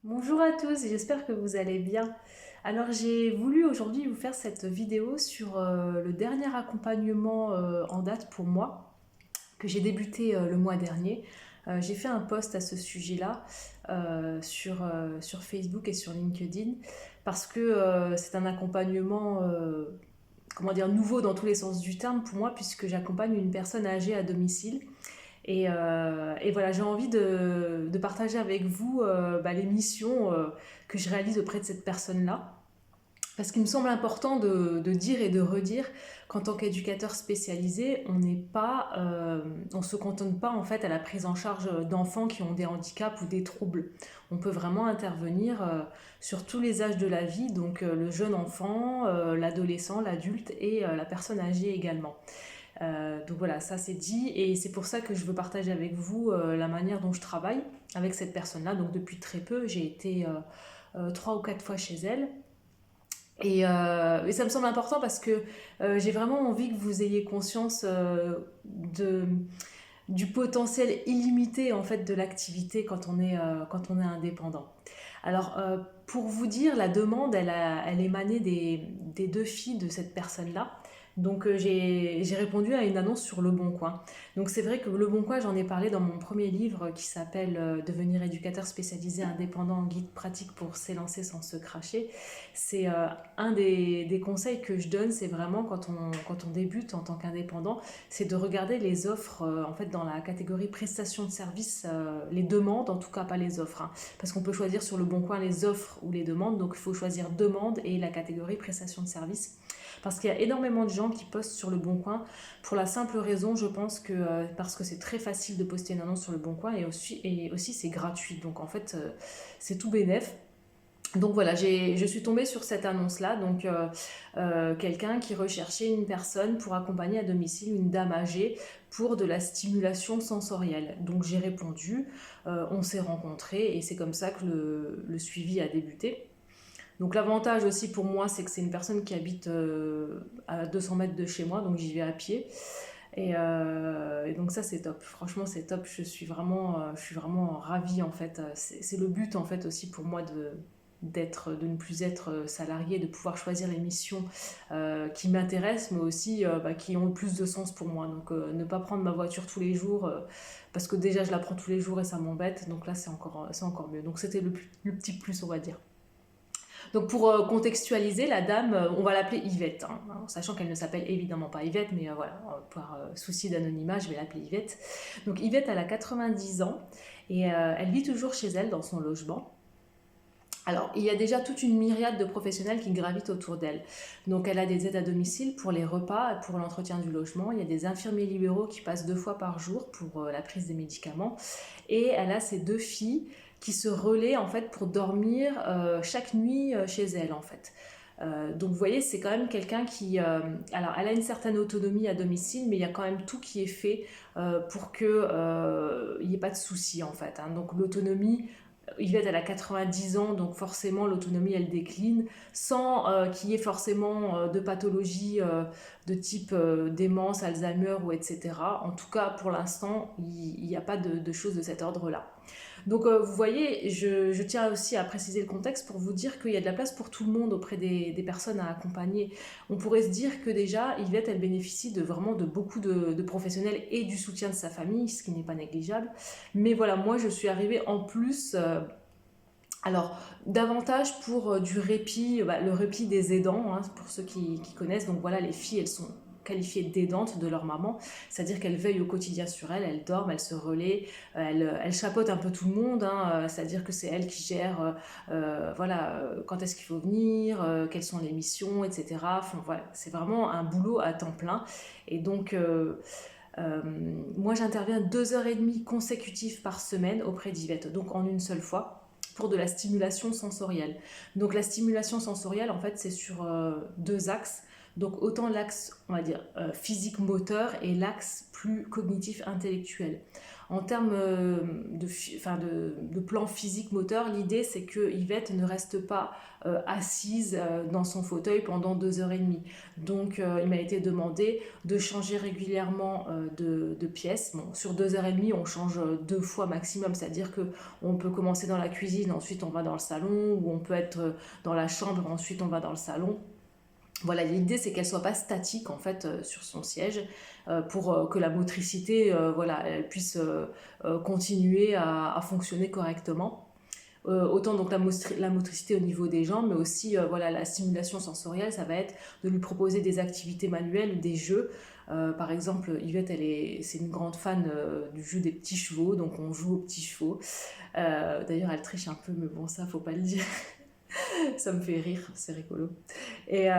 Bonjour à tous, j'espère que vous allez bien. Alors j'ai voulu aujourd'hui vous faire cette vidéo sur le dernier accompagnement en date pour moi, que j'ai débuté le mois dernier. J'ai fait un post à ce sujet-là sur Facebook et sur LinkedIn parce que c'est un accompagnement comment dire, nouveau dans tous les sens du terme pour moi puisque j'accompagne une personne âgée à domicile. Et voilà, j'ai envie de partager avec vous les missions que je réalise auprès de cette personne-là. Parce qu'il me semble important de dire et de redire qu'en tant qu'éducateur spécialisé, on se cantonne pas en fait à la prise en charge d'enfants qui ont des handicaps ou des troubles. On peut vraiment intervenir sur tous les âges de la vie, donc le jeune enfant, l'adolescent, l'adulte et la personne âgée également. Donc voilà, ça c'est dit et c'est pour ça que je veux partager avec vous la manière dont je travaille avec cette personne-là. Donc depuis très peu, j'ai été 3 ou 4 fois chez elle. Et ça me semble important parce que j'ai vraiment envie que vous ayez conscience du potentiel illimité en fait de l'activité quand on est indépendant. Alors pour vous dire, la demande, elle émanait des deux filles de cette personne-là. Donc j'ai répondu à une annonce sur Le Bon Coin. Donc c'est vrai que Le Bon Coin, j'en ai parlé dans mon premier livre qui s'appelle Devenir éducateur spécialisé indépendant, guide pratique pour s'élancer sans se cracher. C'est un des conseils que je donne, c'est vraiment quand on débute en tant qu'indépendant, c'est de regarder les offres en fait dans la catégorie prestations de services, les demandes, en tout cas pas les offres, hein, parce qu'on peut choisir sur Le Bon Coin les offres ou les demandes, donc il faut choisir demande et la catégorie prestations de services. Parce qu'il y a énormément de gens qui postent sur Le Bon Coin pour la simple raison, je pense, que parce que c'est très facile de poster une annonce sur Le Bon Coin et aussi c'est gratuit. Donc en fait, c'est tout bénef. Donc voilà, je suis tombée sur cette annonce-là, donc quelqu'un qui recherchait une personne pour accompagner à domicile une dame âgée pour de la stimulation sensorielle. Donc j'ai répondu, on s'est rencontrés et c'est comme ça que le suivi a débuté. Donc l'avantage aussi pour moi, c'est que c'est une personne qui habite à 200 mètres de chez moi, donc j'y vais à pied. Et donc ça c'est top, franchement c'est top, je suis vraiment ravie en fait. C'est le but en fait aussi pour moi de ne plus être salarié, de pouvoir choisir les missions qui m'intéressent, mais aussi qui ont le plus de sens pour moi. Donc ne pas prendre ma voiture tous les jours, parce que déjà je la prends tous les jours et ça m'embête, donc là c'est encore mieux. Donc c'était le petit plus on va dire. Donc pour contextualiser, la dame, on va l'appeler Yvette, hein, sachant qu'elle ne s'appelle évidemment pas Yvette, mais voilà, par souci d'anonymat, je vais l'appeler Yvette. Donc Yvette, elle a 90 ans et elle vit toujours chez elle dans son logement. Alors, il y a déjà toute une myriade de professionnels qui gravitent autour d'elle. Donc, elle a des aides à domicile pour les repas, pour l'entretien du logement. Il y a des infirmiers libéraux qui passent 2 fois par jour pour la prise des médicaments. Et elle a ses deux filles qui se relaient en fait pour dormir chaque nuit chez elle en fait. Donc vous voyez, c'est quand même quelqu'un qui... alors, elle a une certaine autonomie à domicile, mais il y a quand même tout qui est fait pour qu'il n'y ait pas de soucis en fait, hein. Donc l'autonomie, Yvette, elle a 90 ans, donc forcément l'autonomie, elle décline, sans qu'il y ait forcément de pathologie de type démence, Alzheimer ou etc. En tout cas, pour l'instant, il n'y a pas de choses de cet ordre-là. Donc vous voyez, je tiens aussi à préciser le contexte pour vous dire qu'il y a de la place pour tout le monde auprès des personnes à accompagner. On pourrait se dire que déjà, Yvette, elle bénéficie vraiment de beaucoup de professionnels et du soutien de sa famille, ce qui n'est pas négligeable. Mais voilà, moi, je suis arrivée en plus... alors, davantage pour du répit, le répit des aidants, hein, pour ceux qui connaissent. Donc voilà, les filles, elles sont qualifiées d'aidantes de leur maman, c'est-à-dire qu'elles veillent au quotidien sur elles, elles dorment, elles se relaient, elles chapeautent un peu tout le monde, hein, c'est-à-dire que c'est elles qui gèrent voilà, quand est-ce qu'il faut venir, quelles sont les missions, etc. Enfin, voilà, c'est vraiment un boulot à temps plein. Et donc... moi, j'interviens 2 heures et demie consécutives par semaine auprès d'Yvette, donc en une seule fois, pour de la stimulation sensorielle. Donc la stimulation sensorielle, en fait, c'est sur 2 axes. Donc autant l'axe, on va dire, physique-moteur et l'axe plus cognitif-intellectuel. En termes de plan physique-moteur, l'idée c'est que Yvette ne reste pas assise dans son fauteuil pendant 2 heures et demie. Donc il m'a été demandé de changer régulièrement de pièce. Bon, sur 2 heures et demie, on change 2 fois maximum, c'est-à-dire que on peut commencer dans la cuisine, ensuite on va dans le salon, ou on peut être dans la chambre, ensuite on va dans le salon. Voilà, l'idée c'est qu'elle soit pas statique en fait sur son siège pour que la motricité voilà, elle puisse continuer à fonctionner correctement. Autant donc la motricité au niveau des jambes, mais aussi voilà, la stimulation sensorielle, ça va être de lui proposer des activités manuelles ou des jeux. Par exemple, Yvette, c'est une grande fan du jeu des petits chevaux, donc on joue aux petits chevaux. D'ailleurs, elle triche un peu, mais bon, ça, faut pas le dire. Ça me fait rire, c'est rigolo. Et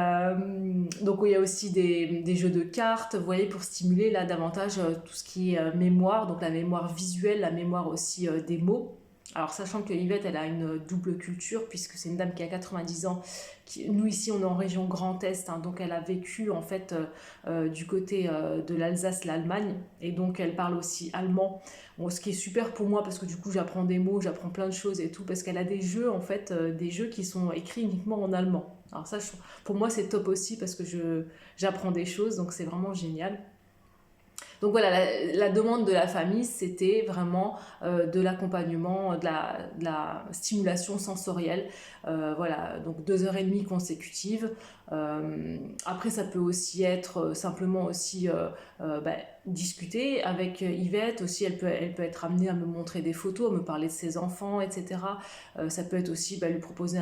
donc il y a aussi des jeux de cartes, vous voyez, pour stimuler là davantage tout ce qui est mémoire, donc la mémoire visuelle, la mémoire aussi des mots. Alors sachant que Yvette, elle a une double culture, puisque c'est une dame qui a 90 ans. Nous ici, on est en région Grand Est, hein, donc elle a vécu en fait du côté de l'Alsace, l'Allemagne, et donc elle parle aussi allemand. Bon, ce qui est super pour moi, parce que du coup j'apprends des mots, j'apprends plein de choses et tout, parce qu'elle a des jeux en fait, des jeux qui sont écrits uniquement en allemand. Alors ça, pour moi c'est top aussi, parce que j'apprends des choses, donc c'est vraiment génial. Donc voilà, la demande de la famille, c'était vraiment de l'accompagnement, de la stimulation sensorielle. Voilà, donc 2 heures et demie consécutives. Après, ça peut aussi être simplement aussi bah, discuter avec Yvette. Aussi, elle peut être amenée à me montrer des photos, à me parler de ses enfants, etc. Ça peut être aussi lui proposer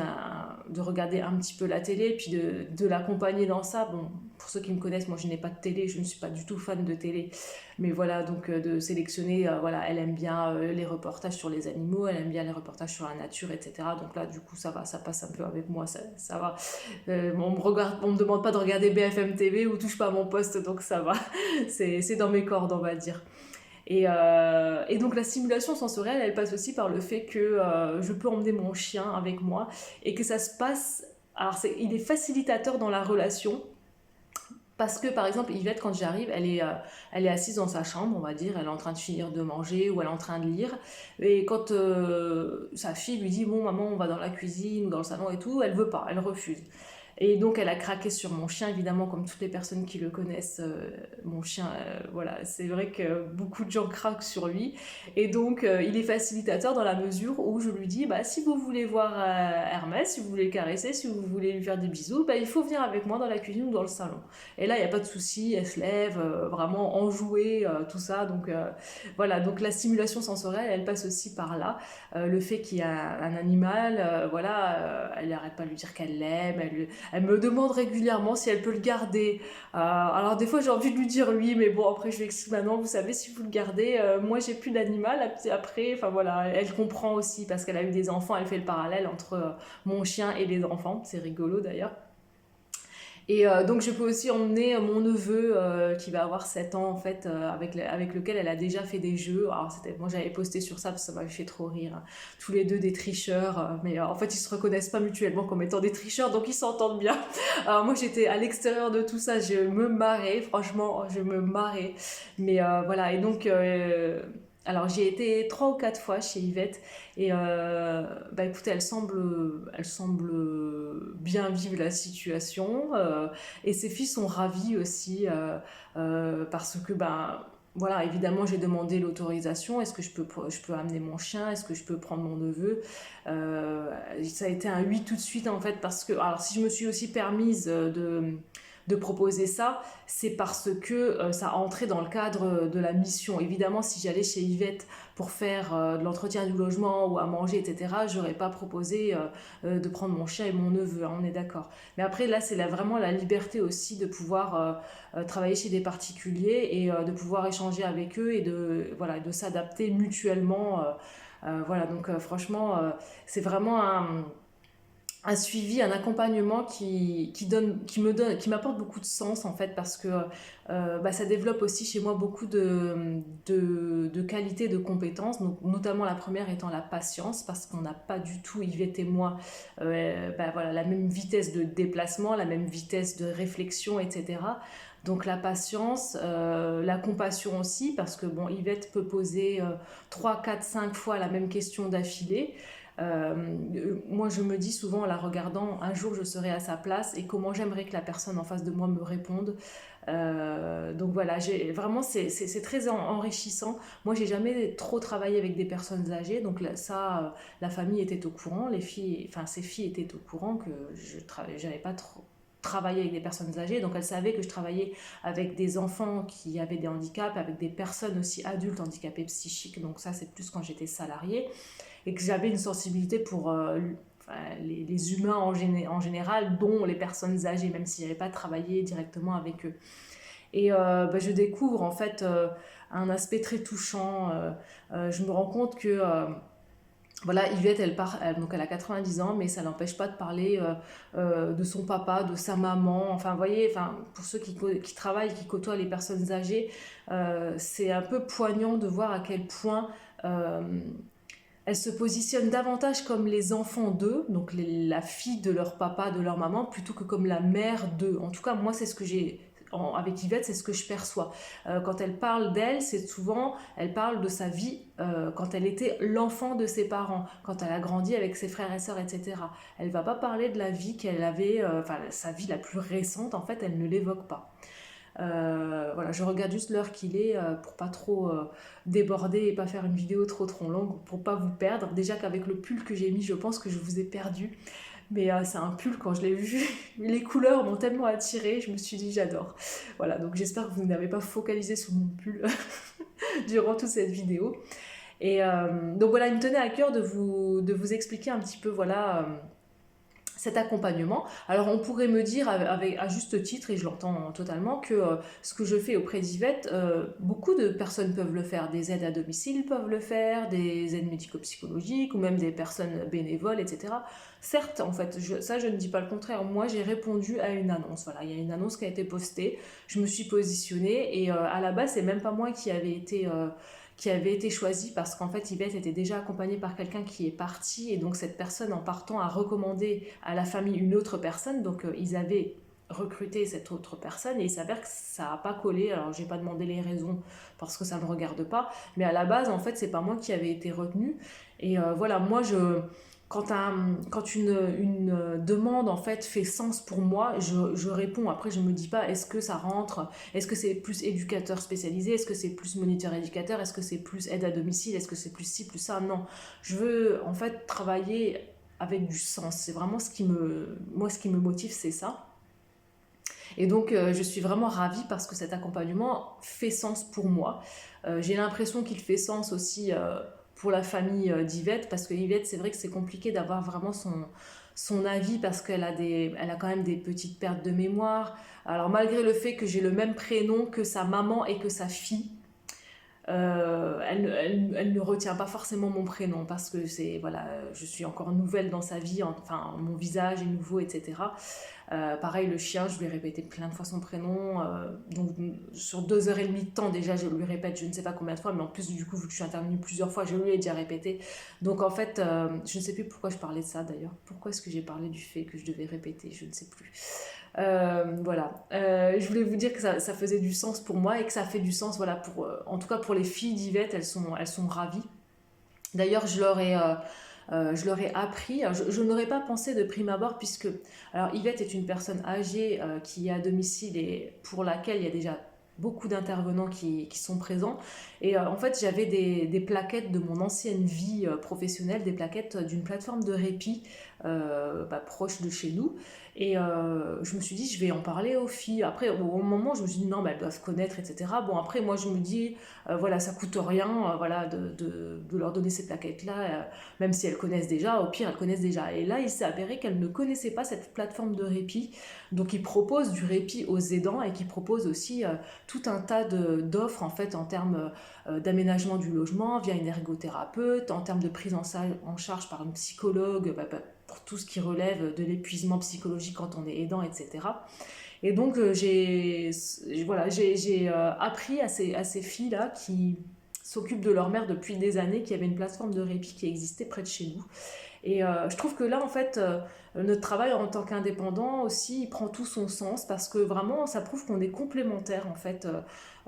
de regarder un petit peu la télé, puis de l'accompagner dans ça. Bon, pour ceux qui me connaissent, moi je n'ai pas de télé, je ne suis pas du tout fan de télé. Mais voilà, donc de sélectionner, voilà, elle aime bien les reportages sur les animaux, elle aime bien les reportages sur la nature, etc. Donc là, du coup, ça va, ça passe un peu avec moi, ça va. On me demande pas de regarder BFM TV ou touche pas à mon poste, donc ça va. C'est dans mes cordes, on va dire. Et donc la stimulation sensorielle, elle passe aussi par le fait que je peux emmener mon chien avec moi et que ça se passe... Alors il est facilitateur dans la relation, parce que par exemple, Yvette, quand j'arrive, elle est assise dans sa chambre, on va dire, elle est en train de finir de manger ou elle est en train de lire. Et quand sa fille lui dit, bon maman, on va dans la cuisine ou dans le salon et tout, elle veut pas, elle refuse. Et donc elle a craqué sur mon chien, évidemment, comme toutes les personnes qui le connaissent. Mon chien, voilà, c'est vrai que beaucoup de gens craquent sur lui. Et donc il est facilitateur dans la mesure où je lui dis, bah, si vous voulez voir Hermès, si vous voulez le caresser, si vous voulez lui faire des bisous, bah, il faut venir avec moi dans la cuisine ou dans le salon. Et là, il n'y a pas de souci, elle se lève, vraiment enjouée, tout ça. Donc voilà, donc la stimulation sensorielle, elle passe aussi par là. Le fait qu'il y a un animal, voilà, elle n'arrête pas de lui dire qu'elle l'aime, elle me demande régulièrement si elle peut le garder. Alors des fois j'ai envie de lui dire oui, mais bon après je lui explique maintenant, vous savez, si vous le gardez, moi j'ai plus d'animal. Après, enfin voilà, elle comprend aussi parce qu'elle a eu des enfants, elle fait le parallèle entre mon chien et les enfants, c'est rigolo d'ailleurs. Et donc je peux aussi emmener mon neveu qui va avoir 7 ans en fait, avec lequel elle a déjà fait des jeux. Alors moi j'avais posté sur ça parce que ça m'avait fait trop rire, hein. Tous les deux des tricheurs, mais en fait ils se reconnaissent pas mutuellement comme étant des tricheurs, donc ils s'entendent bien. Alors moi j'étais à l'extérieur de tout ça, je me marrais, franchement je me marrais. Mais voilà, et donc... alors j'ai été 3 ou 4 fois chez Yvette et bah écoutez, elle semble bien vivre la situation et ses filles sont ravies aussi parce que bah voilà, évidemment j'ai demandé l'autorisation, est-ce que je peux amener mon chien, est-ce que je peux prendre mon neveu. Ça a été un oui tout de suite en fait, parce que alors si je me suis aussi permise de proposer ça, c'est parce que ça entrait dans le cadre de la mission. Évidemment, si j'allais chez Yvette pour faire de l'entretien du logement ou à manger, etc., j'aurais pas proposé de prendre mon chien et mon neveu, hein, on est d'accord. Mais après, là, c'est vraiment la liberté aussi de pouvoir travailler chez des particuliers et de pouvoir échanger avec eux et voilà, de s'adapter mutuellement. Voilà, donc franchement, c'est vraiment un suivi, un accompagnement qui m'apporte beaucoup de sens en fait parce que bah, ça développe aussi chez moi beaucoup de qualités, de compétences, donc, notamment la première étant la patience parce qu'on n'a pas du tout, Yvette et moi, bah, voilà, la même vitesse de déplacement, la même vitesse de réflexion, etc. Donc la patience, la compassion aussi, parce que bon, Yvette peut poser 3, 4, 5 fois la même question d'affilée. Moi, je me dis souvent en la regardant, un jour je serai à sa place et comment j'aimerais que la personne en face de moi me réponde. Donc voilà, vraiment c'est très enrichissant. Moi, j'ai jamais trop travaillé avec des personnes âgées, donc là, ça, la famille était au courant, les filles, enfin ces filles étaient au courant que j'avais pas trop travaillé avec des personnes âgées, donc elles savaient que je travaillais avec des enfants qui avaient des handicaps, avec des personnes aussi adultes handicapées psychiques, donc ça c'est plus quand j'étais salariée et que j'avais une sensibilité pour enfin, les humains en général, dont les personnes âgées, même si je n'avais pas travaillé directement avec eux. Et bah, je découvre en fait un aspect très touchant. Je me rends compte que voilà, Yvette, donc elle a 90 ans, mais ça n'empêche pas de parler de son papa, de sa maman. Enfin, vous voyez, enfin, pour ceux qui travaillent, qui côtoient les personnes âgées, c'est un peu poignant de voir à quel point euh, elles se positionnent davantage comme les enfants d'eux, donc la fille de leur papa, de leur maman, plutôt que comme la mère d'eux. En tout cas, moi, c'est ce que j'ai avec Yvette, c'est ce que je perçois. Quand elle parle d'elle, c'est souvent, elle parle de sa vie quand elle était l'enfant de ses parents, quand elle a grandi avec ses frères et sœurs, etc. Elle va pas parler de la vie qu'elle avait, enfin sa vie la plus récente, en fait, elle ne l'évoque pas. Voilà, je regarde juste l'heure qu'il est pour pas trop déborder et pas faire une vidéo trop longue pour pas vous perdre. Déjà qu'avec le pull que j'ai mis, je pense que je vous ai perdu. Mais c'est un pull, quand je l'ai vu, les couleurs m'ont tellement attiré, je me suis dit j'adore. Voilà, donc j'espère que vous n'avez pas focalisé sur mon pull durant toute cette vidéo. Et donc voilà, il me tenait à cœur de vous expliquer un petit peu, voilà. Cet accompagnement. Alors on pourrait me dire à juste titre, et je l'entends totalement, que ce que je fais auprès d'Yvette, beaucoup de personnes peuvent le faire, des aides à domicile peuvent le faire, des aides médico-psychologiques ou même des personnes bénévoles, etc. Certes, en fait, ça je ne dis pas le contraire, moi j'ai répondu à une annonce, voilà, il y a une annonce qui a été postée, je me suis positionnée et à la base c'est même pas moi qui avait été choisie parce qu'en fait Yvette était déjà accompagnée par quelqu'un qui est parti et donc cette personne en partant a recommandé à la famille une autre personne, donc ils avaient recruté cette autre personne et il s'avère que ça n'a pas collé. Alors j'ai pas demandé les raisons parce que ça ne me regarde pas, mais à la base en fait c'est pas moi qui avais été retenue et voilà, moi quand une demande en fait fait sens pour moi, je réponds. Après, je me dis pas est-ce que ça rentre, est-ce que c'est plus éducateur spécialisé, est-ce que c'est plus moniteur éducateur, est-ce que c'est plus aide à domicile, est-ce que c'est plus ci, plus ça. Non, je veux en fait travailler avec du sens. C'est vraiment moi, ce qui me motive, c'est ça. Et donc, je suis vraiment ravie parce que cet accompagnement fait sens pour moi. J'ai l'impression qu'il fait sens aussi pour la famille d'Yvette, parce que Yvette, c'est vrai que c'est compliqué d'avoir vraiment son avis parce elle a quand même des petites pertes de mémoire. Alors, malgré le fait que j'ai le même prénom que sa maman et que sa fille, elle ne retient pas forcément mon prénom parce que voilà, je suis encore nouvelle dans sa vie, enfin mon visage est nouveau, etc. Pareil, le chien, je lui ai répété plein de fois son prénom. Donc, sur 2 heures et demie de temps, déjà, je lui répète je ne sais pas combien de fois, mais en plus, du coup, vu que je suis intervenue plusieurs fois, je lui ai déjà répété. Donc, en fait, je ne sais plus pourquoi je parlais de ça d'ailleurs. Pourquoi est-ce que j'ai parlé du fait que je devais répéter? Je ne sais plus. Voilà. Je voulais vous dire que ça faisait du sens pour moi et que ça fait du sens, voilà, en tout cas pour les filles d'Yvette, elles sont ravies. D'ailleurs, je leur ai appris, je n'aurais pas pensé de prime abord puisque, alors Yvette est une personne âgée qui est à domicile et pour laquelle il y a déjà beaucoup d'intervenants qui sont présents. Et en fait, j'avais des plaquettes de mon ancienne vie professionnelle, des plaquettes d'une plateforme de répit proche de chez nous. Et je me suis dit, je vais en parler aux filles. Après, au moment, je me suis dit, non, mais elles doivent connaître, etc. Bon, après, moi, je me dis, voilà, ça coûte rien voilà, de leur donner ces plaquettes-là, même si elles connaissent déjà, au pire, elles connaissent déjà. Et là, il s'est avéré qu'elles ne connaissaient pas cette plateforme de répit. Donc, ils proposent du répit aux aidants et qui proposent aussi tout un tas d'offres en fait en termes d'aménagement du logement via une ergothérapeute, en termes de prise en charge par une psychologue, pour tout ce qui relève de l'épuisement psychologique quand on est aidant, etc. Et donc j'ai appris à ces filles-là qui s'occupent de leur mère depuis des années, qu'il y avait une plateforme de répit qui existait près de chez nous. Et je trouve que là, en fait, notre travail en tant qu'indépendant aussi, il prend tout son sens parce que vraiment, ça prouve qu'on est complémentaires, en fait,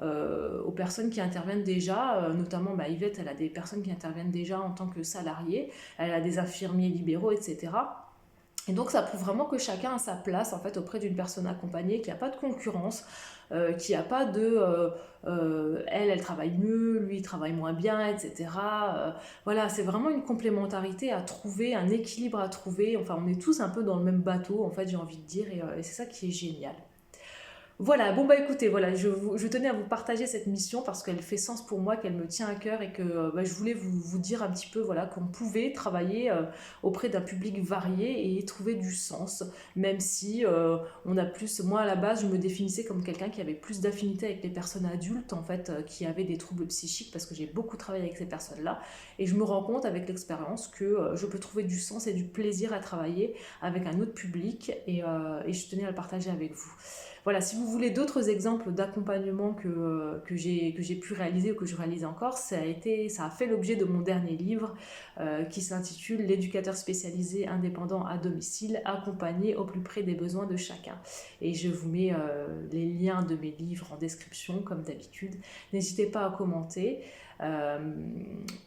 aux personnes qui interviennent déjà. Notamment, Yvette, elle a des personnes qui interviennent déjà en tant que salariés. Elle a des infirmiers libéraux, etc. Et donc ça prouve vraiment que chacun a sa place en fait auprès d'une personne accompagnée, qu'il n'y a pas de concurrence, qu'il n'y a pas de elle travaille mieux, lui il travaille moins bien, etc. Voilà, c'est vraiment une complémentarité à trouver, un équilibre à trouver. Enfin, on est tous un peu dans le même bateau en fait, j'ai envie de dire, et c'est ça qui est génial. Voilà, bon écoutez, voilà, je tenais à vous partager cette mission parce qu'elle fait sens pour moi, qu'elle me tient à cœur et que je voulais vous dire un petit peu voilà, qu'on pouvait travailler auprès d'un public varié et trouver du sens, même si on a plus, moi à la base je me définissais comme quelqu'un qui avait plus d'affinité avec les personnes adultes en fait, qui avaient des troubles psychiques parce que j'ai beaucoup travaillé avec ces personnes-là et je me rends compte avec l'expérience que je peux trouver du sens et du plaisir à travailler avec un autre public et je tenais à le partager avec vous. Voilà, si vous voulez d'autres exemples d'accompagnement que j'ai pu réaliser ou que je réalise encore, ça a fait l'objet de mon dernier livre qui s'intitule L'éducateur spécialisé indépendant à domicile, accompagné au plus près des besoins de chacun. Et je vous mets les liens de mes livres en description, comme d'habitude. N'hésitez pas à commenter. Euh,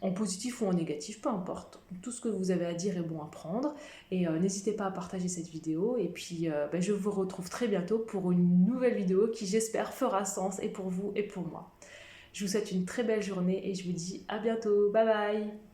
En positif ou en négatif, peu importe. Tout ce que vous avez à dire est bon à prendre. Et n'hésitez pas à partager cette vidéo. Et puis, je vous retrouve très bientôt pour une nouvelle vidéo qui, j'espère, fera sens et pour vous et pour moi. Je vous souhaite une très belle journée et je vous dis à bientôt. Bye bye!